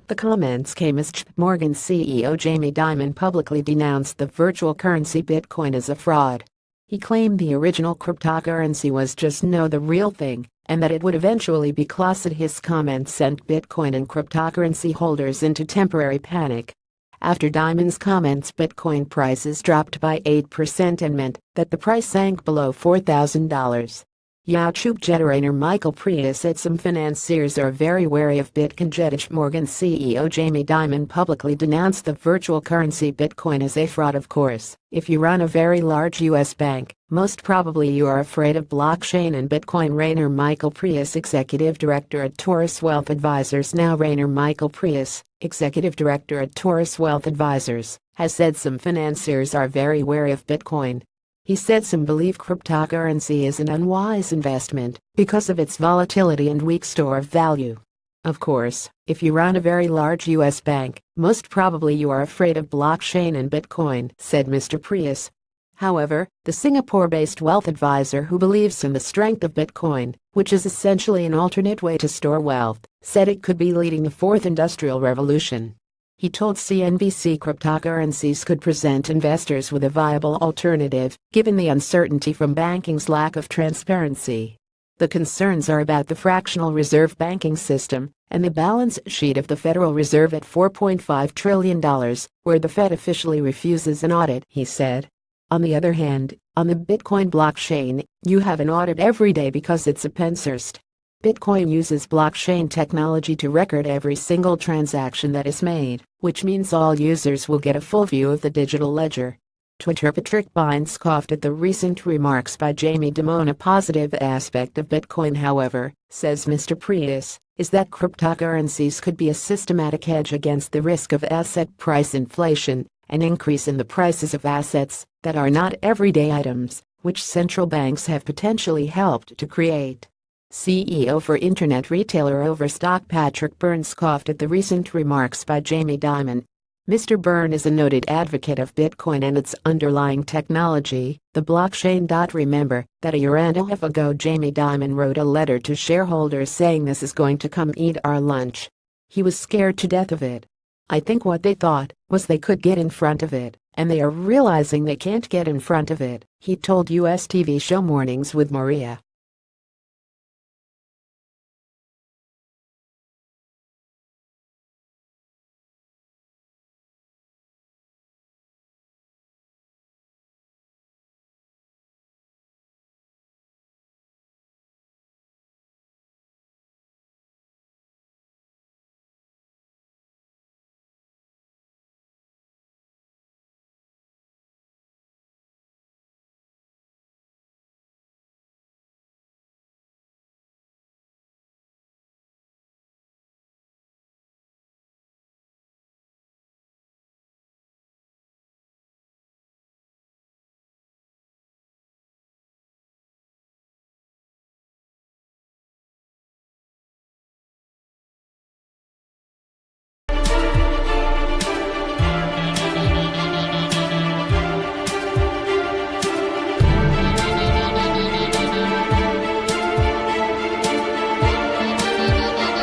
The comments came as JPMorgan CEO Jamie Dimon publicly denounced the virtual currency Bitcoin as a fraud. He claimed the original cryptocurrency was just the real thing, and that it would eventually be closeted. His comments sent Bitcoin and cryptocurrency holders into temporary panic. After Dimon's comments, Bitcoin prices dropped by 8% and meant that the price sank below $4,000. YouTube generator Michael Prius said some financiers are very wary of Bitcoin. JPMorgan CEO Jamie Dimon publicly denounced the virtual currency Bitcoin as a fraud. Of course, if you run a very large U.S. bank, most probably you are afraid of blockchain and Bitcoin. Rainer Michael Prius, executive director at Taurus Wealth Advisors. Now Rainer Michael Prius, executive director at Taurus Wealth Advisors, has said some financiers are very wary of Bitcoin. He said some believe cryptocurrency is an unwise investment because of its volatility and weak store of value. Of course, if you run a very large U.S. bank, most probably you are afraid of blockchain and Bitcoin, said Mr. Prius. However, the Singapore-based wealth advisor, who believes in the strength of Bitcoin, which is essentially an alternate way to store wealth, said it could be leading the fourth industrial revolution. He told CNBC cryptocurrencies could present investors with a viable alternative, given the uncertainty from banking's lack of transparency. The concerns are about the fractional reserve banking system and the balance sheet of the Federal Reserve at $4.5 trillion, where the Fed officially refuses an audit, he said. On the other hand, on the Bitcoin blockchain, you have an audit every day because it's open sourced. Bitcoin uses blockchain technology to record every single transaction that is made, which means all users will get a full view of the digital ledger. Twitter Patrick Bynes scoffed at the recent remarks by Jamie Dimon. A positive aspect of Bitcoin, however, says Mr. Prius, is that cryptocurrencies could be a systematic hedge against the risk of asset price inflation, an increase in the prices of assets that are not everyday items, which central banks have potentially helped to create. CEO for internet retailer Overstock Patrick Byrne scoffed at the recent remarks by Jamie Dimon. Mr. Byrne is a noted advocate of Bitcoin and its underlying technology, the blockchain. Remember that a year and a half ago Jamie Dimon wrote a letter to shareholders saying this is going to come eat our lunch. He was scared to death of it. I think what they thought was they could get in front of it, and they are realizing they can't get in front of it, he told U.S. TV show Mornings with Maria.